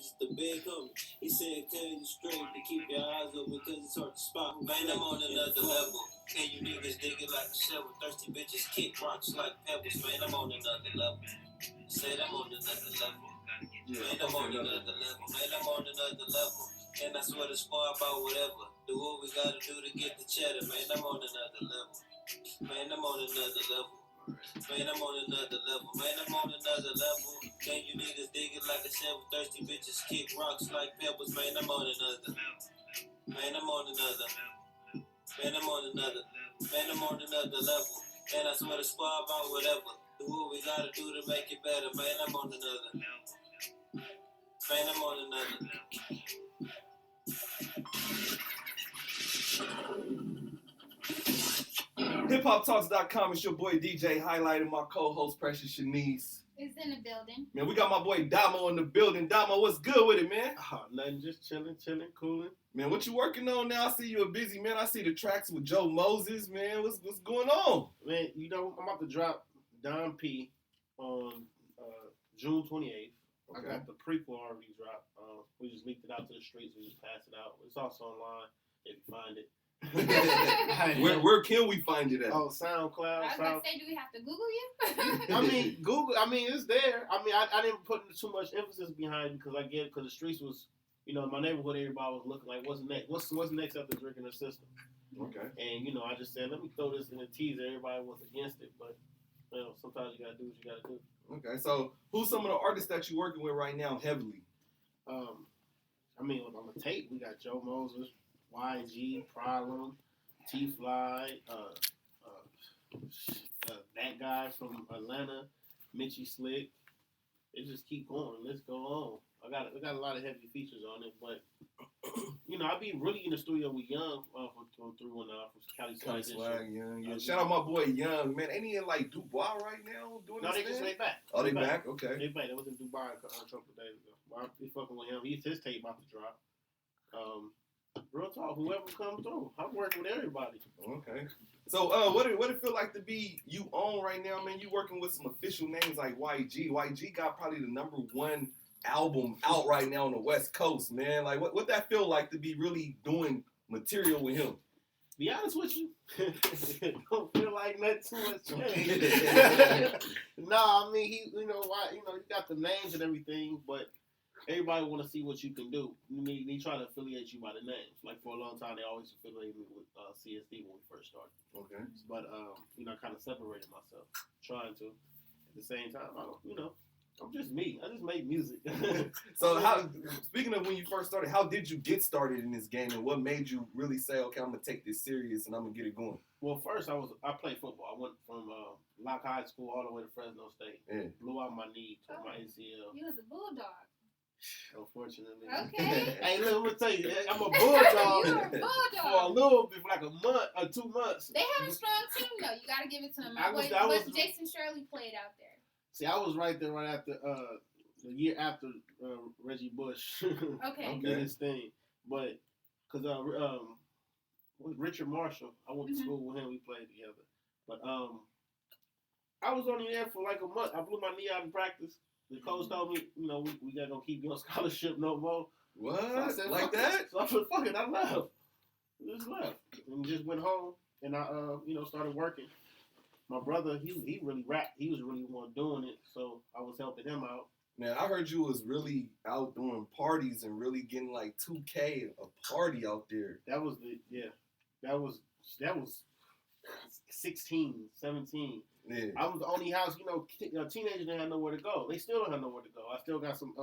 digits, the big homie. He said, tell you straight to keep your eyes open because it's hard to spot. Man, I'm on another level. Can you niggas dig it like a shovel? Thirsty bitches kick rocks like pebbles. Man, I'm on another level. Said I'm on another level. Man, I'm on another level. Man, I'm on another level. And I swear to spar about whatever. Do what we gotta do to get the cheddar. Man, I'm on another level. Man, I'm on another level. Man, I'm on another level. Man, I'm on another level. Can you niggas dig it like a shovel? Thirsty bitches kick rocks like pebbles. Man, I'm on another. Man, I'm on another. Man, I'm on another. Man, I'm on another level. And I swear to spar about whatever. Do what we gotta do to make it better. Man, I'm on another. Man, I'm on another. HipHopTalks.com. It's your boy DJ, highlighting my co-host Precious Shanice. Is in the building. Man, we got my boy Domo in the building. Domo, what's good with it, man? Nothing, just chilling, cooling. Man, what you working on now? I see you a busy man. I see the tracks with Joe Moses, man. What's going on? Man, you know, I'm about to drop Don P on June 28th. Okay. I got the prequel already dropped. We just leaked it out to the streets. We just passed it out. It's also online if you find it. Where can we find it at? Oh, SoundCloud. I was about to say, do we have to Google you? I mean, Google. I mean, it's there. I mean, I didn't put too much emphasis behind it because the streets was, you know, in my neighborhood, everybody was looking like, what's next? What's next after drinking the system? Okay. And you know, I just said, let me throw this in a teaser. Everybody was against it, but you know, sometimes you gotta do what you gotta do. Okay. So, who's some of the artists that you're working with right now heavily? I mean, on the tape, we got Joe Moses, YG, Problem, T-Fly, that guy from Atlanta, Mitchie Slick. It just keep going. Let's go on. I got a lot of heavy features on it, but you know, I be really in the studio with Young from 319 from Cali Swag, yeah. Shout out my boy Young, man. Ain't he in like Dubai right now doing No, this? they just made back. Oh, they back? Okay. They back. They was in Dubai a couple of days ago. Well, I be fucking with him. His tape about to drop. Real talk, whoever comes through, I'm working with everybody. Okay. So, what it feel like to be you on right now, man? You working with some official names like YG. YG got probably the #1 album out right now on the West Coast, man. Like, what that feel like to be really doing material with him? Be honest with you, don't feel like nothing too much change. Nah, I mean you got the names and everything, but everybody want to see what you can do. They try to affiliate you by the names. Like for a long time, they always affiliated me with CSD when we first started. Okay. But I kind of separated myself, trying to. At the same time, I'm just me. I just make music. So, speaking of when you first started, how did you get started in this game, and what made you really say, okay, I'm gonna take this serious and I'm gonna get it going? Well, first I played football. I went from Locke High School all the way to Fresno State. Yeah. Blew out my knee, tore my ACL. You was a bulldog. Unfortunately. Okay. Hey, look, I'm gonna tell you, I'm a bulldog. You were a bulldog. For a little bit, for like a month or 2 months. They had a strong team though. You gotta give it to them. But Jason Shirley played out there. See, I was right there right after the year after Reggie Bush. Okay. Did his thing, but because Richard Marshall, I went to school with him. We played together, but I was only there for like a month. I blew my knee out in practice. The coach told me, we not gonna keep you on scholarship no more. What? So I said, like that? So I said, fuck it, I left. Just left and just went home, and I started working. My brother, he really rapped. He was really one doing it, so I was helping him out. Man, I heard you was really out doing parties and really getting like 2K a party out there. That was 16, 17. Yeah. I was the only house, teenagers didn't have nowhere to go. They still don't have nowhere to go. I still got some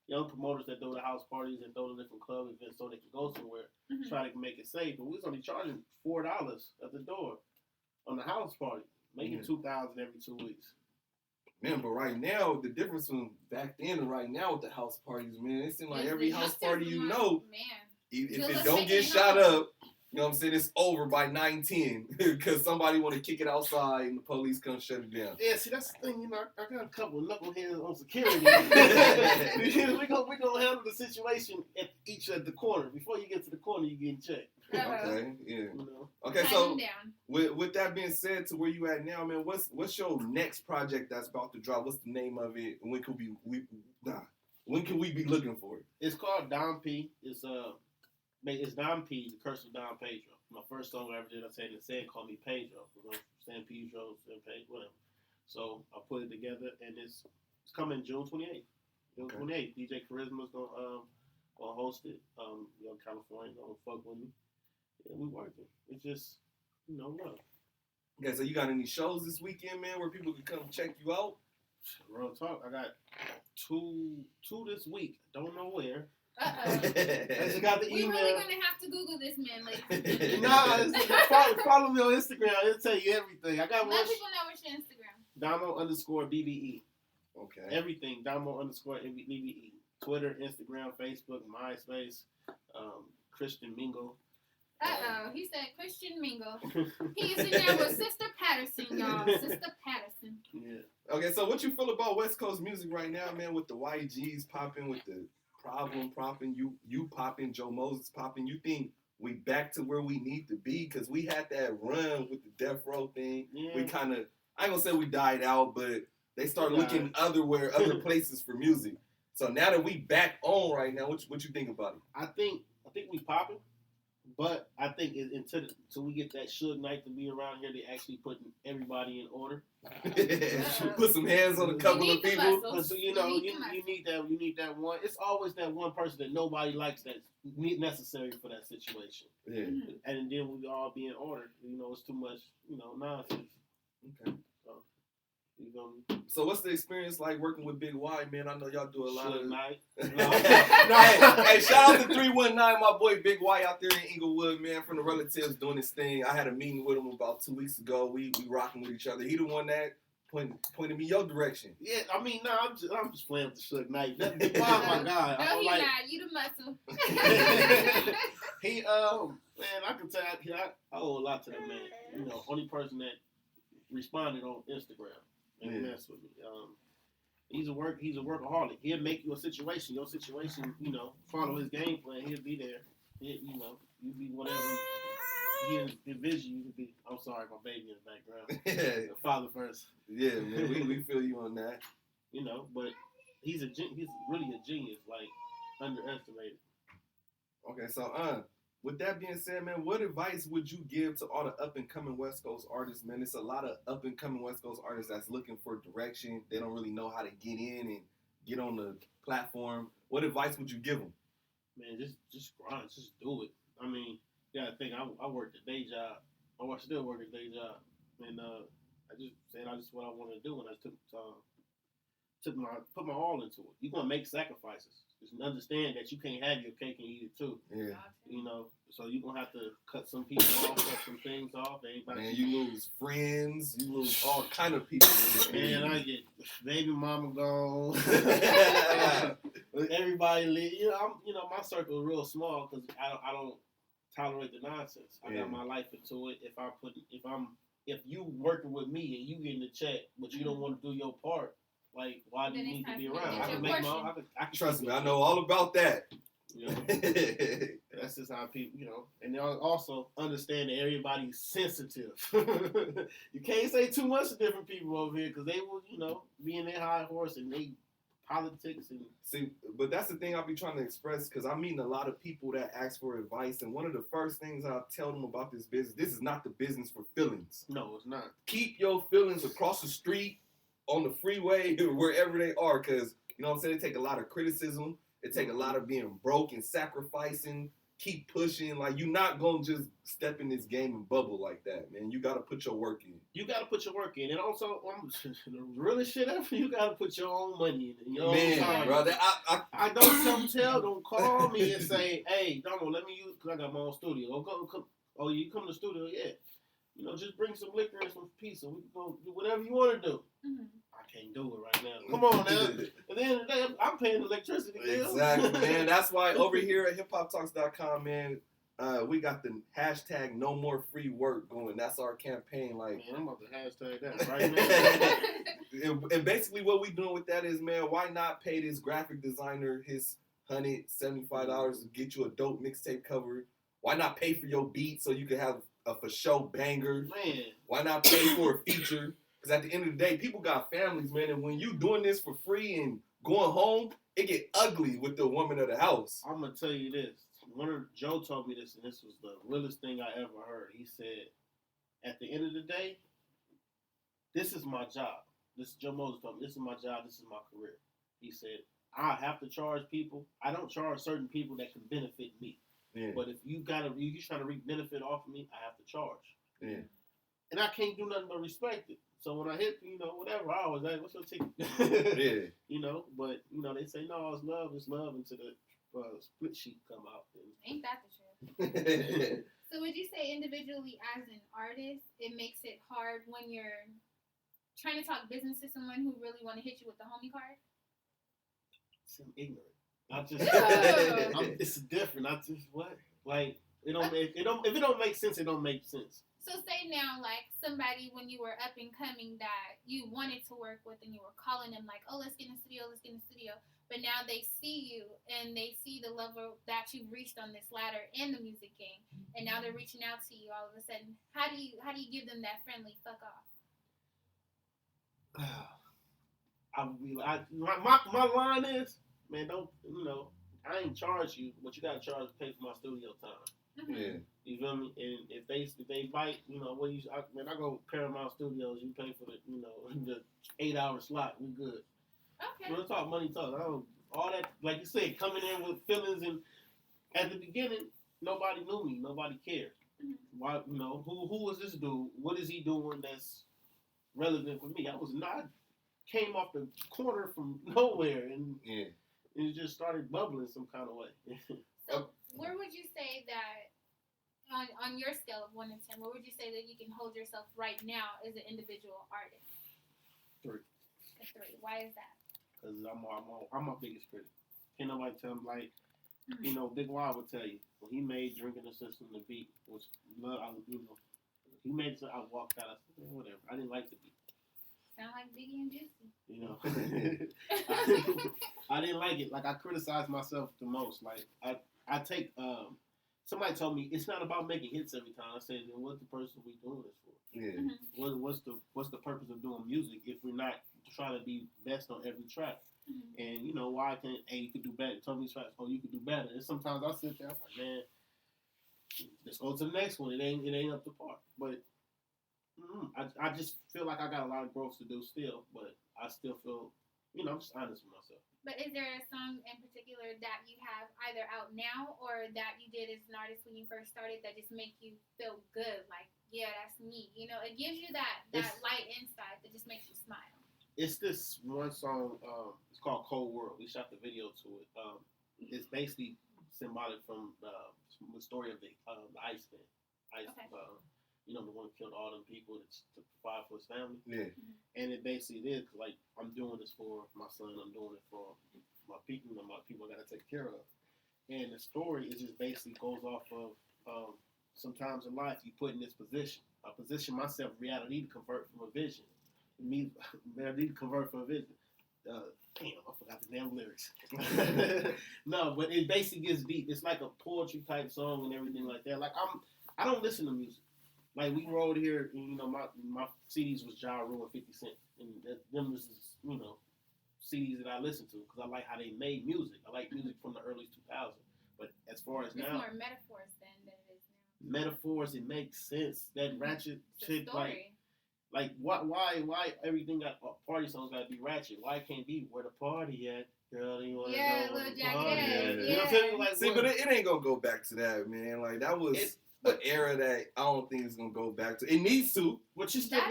young promoters that do the house parties and throw the different club events so they can go somewhere, try to make it safe. But we was only charging $4 at the door on the house party, making $2,000 every 2 weeks. Man, but right now, the difference from back then and right now with the house parties, man, it seems like every house party if it don't get shot up, you know what I'm saying, it's over by 9-10 because somebody want to kick it outside and the police come shut it down. Yeah, see, that's the thing, I got a couple of knuckleheads on security. we gonna handle the situation at the corner. Before you get to the corner, you getting checked. Okay, yeah. Okay, so with that being said, to where you at now, man, what's your next project that's about to drop? What's the name of it? And when could When can we be looking for it? It's called Dom P. It's Dom P, The Curse of Dom Pedro. My first song I ever did, I said call me Pedro. San Pedro, San Pedro, whatever. So I put it together, and it's coming June 28th. June 28th. DJ Charisma's gonna host it. California gonna fuck with me. Yeah, we working. It's just love. Okay, so you got any shows this weekend, man, where people can come check you out? Real talk. I got two this week. Don't know where. I just got the email. We're really gonna have to Google this man, ladies. Follow me on Instagram. It'll tell you everything. I got Let people know what's your Instagram. Domo_BBE. Okay. Everything. Domo_BBE. Twitter, Instagram, Facebook, MySpace, Christian Mingle. He said Christian Mingle. He's in there with Sister Patterson, y'all. Sister Patterson. Yeah. Okay, so what you feel about West Coast music right now, man? With the YGs popping, with the Problem popping, you popping, Joe Moses popping. You think we back to where we need to be? Because we had that run with the Death Row thing. Yeah. We kind of, I ain't gonna say we died out, but they started looking other places for music. So now that we back on right now, what you think about it? I think we popping, but I think until we get that Suge Knight to be around here, they actually putting everybody in order. Put some hands on a couple of people. So, you need that one. It's always that one person that nobody likes that's necessary for that situation. Yeah. And then we all be in order. It's too much, nonsense. Okay. So what's the experience like working with Big Y, man? I know y'all do a lot of night. Hey, shout out to 319, my boy Big Y out there in Inglewood, man, from the Relatives doing his thing. I had a meeting with him about 2 weeks ago. We rocking with each other. He the one that pointed me your direction. Yeah, I mean, no, I'm just playing with the Suge Knight. Big Y, my guy. No, he's not. You the muscle. He, man, I can tell I owe a lot to that man. Only person that responded on Instagram. And mess with me. He's a workaholic. He'll make you a situation. Your situation, follow his game plan. He'll be there. You be whatever he envision you to be. I'm sorry, my baby in the background. Father first. Yeah, man. We feel you on that. But he's really a genius. Like underestimated. Okay, so with that being said, man, what advice would you give to all the up-and-coming West Coast artists, man? It's a lot of up-and-coming West Coast artists that's looking for direction. They don't really know how to get in and get on the platform. What advice would you give them? Man, just grind. Just do it. I mean, you gotta think, I worked a day job. I still work a day job. And I just said what I want to do, and I put my all into it. You're going to make sacrifices. Just understand that you can't have your cake and eat it too. Yeah. So you're going to have to cut some people off, cut some things off. Man, you lose friends. You lose all kind of people. Man, I get baby mama gone. Everybody leave. My circle is real small because I don't tolerate the nonsense. I got my life into it. If you working with me and you getting the check, but you don't want to do your part, like, why do you need to be around? I can make my own. I can trust me, I know all about that. That's just how people, and they also understand that everybody's sensitive. You can't say too much to different people over here because they will, be in their high horse and they politics and see. But that's the thing I'll be trying to express because I'm meeting a lot of people that ask for advice, and one of the first things I'll tell them about this business: this is not the business for feelings. No, it's not. Keep your feelings across the street, on the freeway, wherever they are, because it take a lot of criticism. It take a lot of being broke and sacrificing. Keep pushing. Like, you're not gonna just step in this game and bubble like that, man. You gotta put your work in. You gotta put your work in, and also the realest shit ever. You gotta put your own money in. Your own time. Brother, I don't call me and say, "Hey, Domo, let me use," because I got my own studio. Oh, you come to the studio, yeah. Just bring some liquor and some pizza. We can go do whatever you want to do. Mm-hmm. I can't do it right now. Come on now. At the end of the day, I'm paying electricity bills. Exactly, man. That's why over here at hiphoptalks.com, man, we got the hashtag no more free work going. That's our campaign. Like, man, I'm about to hashtag that right now. And basically what we doing with that is, man, why not pay this graphic designer his $175 to get you a dope mixtape cover? Why not pay for your beat so you can have a for show banger? Man. Why not pay for a feature? Because at the end of the day, people got families, man, and when you doing this for free and going home, it get ugly with the woman of the house. I'm gonna tell you this. Joe told me this, and this was the realest thing I ever heard. He said, "At the end of the day, this is my job. This is Joe Moses told me. This is my job. This is my career." He said, "I have to charge people. I don't charge certain people that can benefit me. Yeah. But if you trying to reap benefit off of me, I have to charge. Yeah. And I can't do nothing but respect it. So when I hit, whatever, I always like, what's your ticket? Yeah. But they say no, it's love until the split sheet come out. Ain't that the truth? So would you say individually as an artist, it makes it hard when you're trying to talk business to someone who really want to hit you with the homie card? I'm ignorant. It's different. I just what? Like if it don't make sense, it don't make sense. So say now, like somebody when you were up and coming that you wanted to work with, and you were calling them like, oh, let's get in the studio. But now they see you and they see the level that you've reached on this ladder in the music game, and now they're reaching out to you all of a sudden. How do you give them that friendly fuck off? I would be like, my line is, man, don't I ain't charge you, but you gotta charge to pay for my studio time. Mm-hmm. Yeah. You feel me? And if they bite, I go Paramount Studios, you pay for the 8-hour slot, we good. Okay. We'll talk money talk. All that, like you said, coming in with feelings, and at the beginning, nobody knew me, nobody cared. Mm-hmm. Why, who is this dude? What is he doing that's relevant for me? I was not came off the corner from nowhere, and it just started bubbling some kind of way. So, where would you say that, on your scale of 1 to 10, where would you say that you can hold yourself right now as an individual artist? 3. A 3. Why is that? Because I'm my biggest critic. Can't nobody tell him, like, Big Wild would tell you, when he made Drinking the System, the beat was love. He made it so I walked out. I said, whatever. I didn't like the beat. Sound like Biggie and Juicy. I didn't like it. Like, I criticized myself the most. Like, I take somebody told me it's not about making hits every time. I said, then what's the purpose we doing this for? Yeah. Mm-hmm. What's the purpose of doing music if we're not trying to be best on every track? Mm-hmm. And why can't you could do better? Tell me tracks, you could do better. And sometimes I sit there, I'm like, man, let's go to the next one. It ain't up to par. But I just feel like I got a lot of growth to do still, but I still feel, I'm just honest with myself. But is there a song in particular that you have either out now or that you did as an artist when you first started that just make you feel good? Like, yeah, that's me. It gives you that light inside that just makes you smile. It's this one song, it's called Cold World. We shot the video to it. It's basically symbolic from the story of the Ice Man. Okay. The one who killed all them people to provide for his family. Yeah. And it basically is like, I'm doing this for my son. I'm doing it for my people. My people I gotta take care of. And the story is just basically goes off of sometimes in life you put in this position. I position myself reality to convert from a vision. I need to convert from a vision. Damn, I forgot the damn lyrics. No, but it basically gets deep. It's like a poetry type song and everything like that. Like I don't listen to music. Like we rode here, and my CDs was Ja Rule and 50 Cent, and them was CDs that I listened to because I like how they made music. I like music from the early 2000s. But as far as it's now, more metaphors than it is now. Metaphors, it makes sense. That ratchet shit, like why everything got party songs gotta be ratchet? Why it can't be where the party at? Girl, you wanna go little where the jacket party ass. at? Yeah. You know what I'm saying? Like, see, but it ain't gonna go back to that, man. Like that was an era that I don't think it's gonna go back to. It needs to, but you still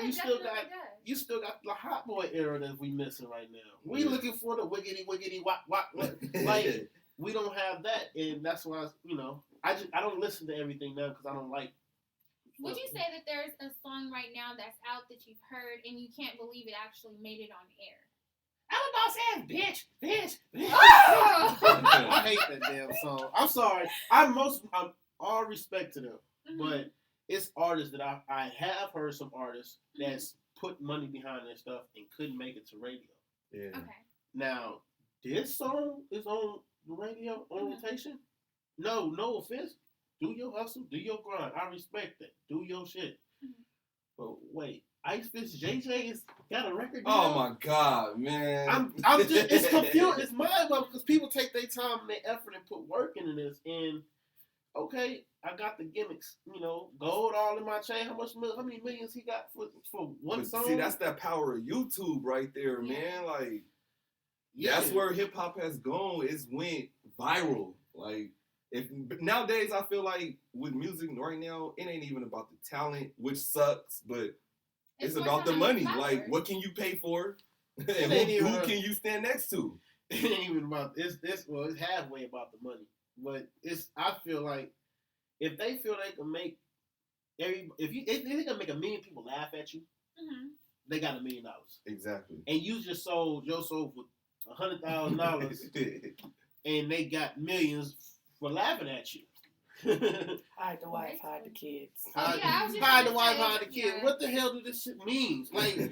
got the hot boy era that we missing right now. We looking for the wiggity wop. Like we don't have that, and that's why I don't listen to everything now because I don't like. Would you say that there's a song right now that's out that you've heard and you can't believe it actually made it on air? I'm about to say, bitch. Oh! I hate that damn song. I'm sorry. I'm all respect to them, but it's artists that I have heard some artists that's put money behind their stuff and couldn't make it to radio. Yeah. Okay. Now, this song is on the radio on rotation. No offense. Do your hustle, do your grind. I respect that. Do your shit. But wait, Ice Fish JJ is got a record deal. Oh my God, man! I'm just it's confused. It's mind blowing because people take their time and their effort and put work into this. And okay, I got the gimmicks. Gold all in my chain. How many millions he got for one song? See, that's that power of YouTube right there, man. Like, that's where hip hop has gone. It's went viral. Like, if nowadays I feel like with music right now, it ain't even about the talent, which sucks, but it's about the money. Like, what can you pay for? And who can you stand next to? It ain't even about this. Well, it's halfway about the money, but I feel like if they feel they can make if they can make 1 million people laugh at you, they got $1 million. Exactly. And you just sold your soul for $100,000, and they got millions for laughing at you. Hide the wife, hide the kids. Hide the wife, hide the kids. What the hell do this shit mean? Like,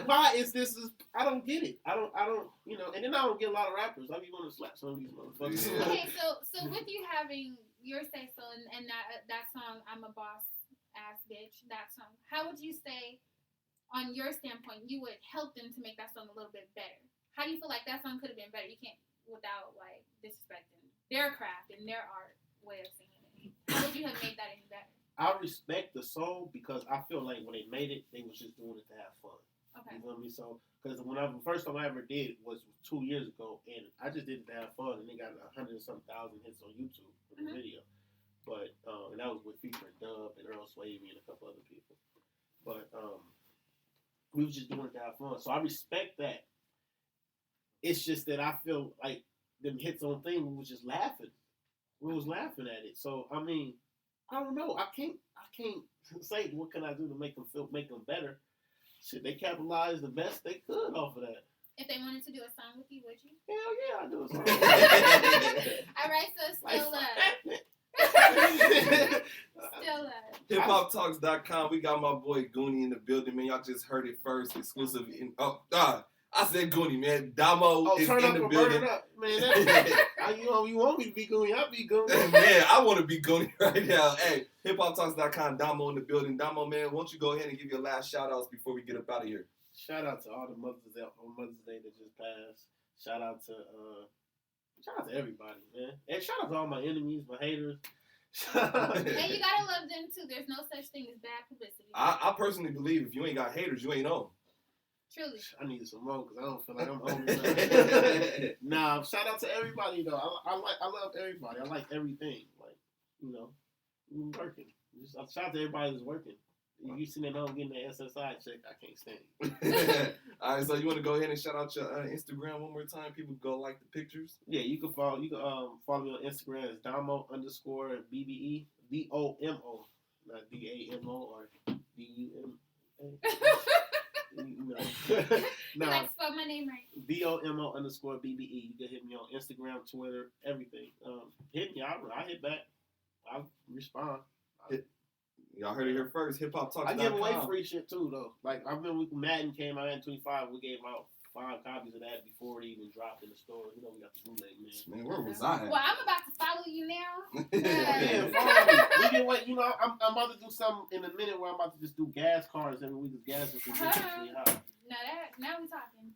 why is this? I don't get it. I don't. And then I don't get a lot of rappers. I be want to slap some of these motherfuckers. Okay, so with you having your say so and that song, I'm a boss ass bitch. That song. How would you say, on your standpoint, you would help them to make that song a little bit better? How do you feel like that song could have been better? You can't without like disrespecting their craft and their art way of singing. How would you have made that any better? I respect the song because I feel like when they made it, they was just doing it to have fun. Okay. You know what I mean? So, because the first time I ever did was 2 years ago, and I just did it to have fun, and they got 100-something thousand hits on YouTube for the video. But and that was with featuring Dub and Earl Swavey and a couple other people. But we was just doing it to have fun. So I respect that. It's just that I feel like them hits on thing, we was just laughing. We was laughing at it. So I mean, I don't know. I can't say what can I do to make them better. Shit, they capitalized the best they could off of that. If they wanted to do a song with you, would you? Hell yeah, I'd do a song. All right, so still still HipHopTalks.com. We got my boy Goonie in the building, man. Y'all just heard it first, exclusive. I said Goonie, man. Domo is in the building. Burn up, man. You want me to be Goonie? I'll be Goonie. Man, I want to be Goonie right now. Hey, HipHopTalks.com. Domo in the building. Domo, man, why don't you go ahead and give your last shout outs before we get up out of here? Shout out to all the Mother's Day that just passed. Shout out to everybody, man. And shout out to all my enemies, my haters. And you gotta love them too. There's no such thing as bad publicity. I personally believe if you ain't got haters, you ain't on. Truly. I need some more because I don't feel like I'm on. Nah, shout out to everybody though. I love everybody. I like everything. Like, we working. Shout out to everybody that's working. If you sitting at home getting the SSI check, I can't stand. All right, so you want to go ahead and shout out your Instagram one more time? People go like the pictures. Yeah, you can follow. You can follow me on Instagram as Domo_BBE DOMO, not DAMO or DUMA. No. Like spell my name right. DOMO_BBE. You can hit me on Instagram, Twitter, everything. Hit me. I hit back. I respond. Y'all heard it here first. HipHopTalks.com. I give away free shit too, though. Like I remember when Madden came out in 25, we gave out 5 copies of that before it even dropped in the store. We got the bootleg, man. Man, where was I at? Well, I'm about to follow you now. Yeah, follow me. We can wait. I'm about to do something in a minute where I'm about to just do gas cards every week. Gas is ridiculously high. Now we're talking.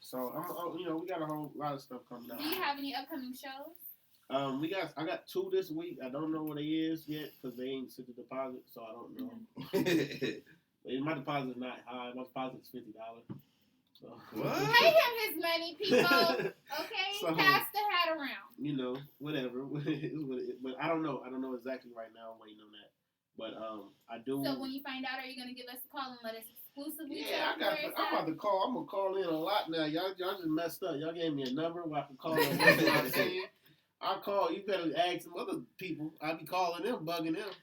So we got a whole lot of stuff coming out. Do you have any upcoming shows? I got 2 this week. I don't know what they is yet because they ain't sent the deposit, so I don't know. My deposit is not high. My deposit is $50. So. What? Pay him his money, people. Okay, so, pass the hat around. Whatever. But I don't know. I don't know exactly right now. I'm waiting on that. But I do. So when you find out, are you gonna give us a call and let us exclusively? Yeah, I'm about to call. I'm gonna call in a lot now. Y'all just messed up. Y'all gave me a number where I can call in. I'll call. You better ask some other people. I'll be calling them, bugging them.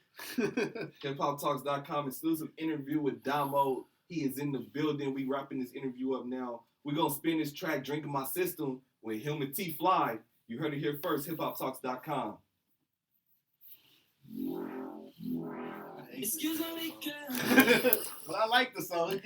HipHopTalks.com exclusive interview with Domo. He is in the building. We wrapping this interview up now. We're going to spin this track, Drinking My System, with him and T-Fly. You heard it here first, HipHopTalks.com. Excuse me, well, I like the song.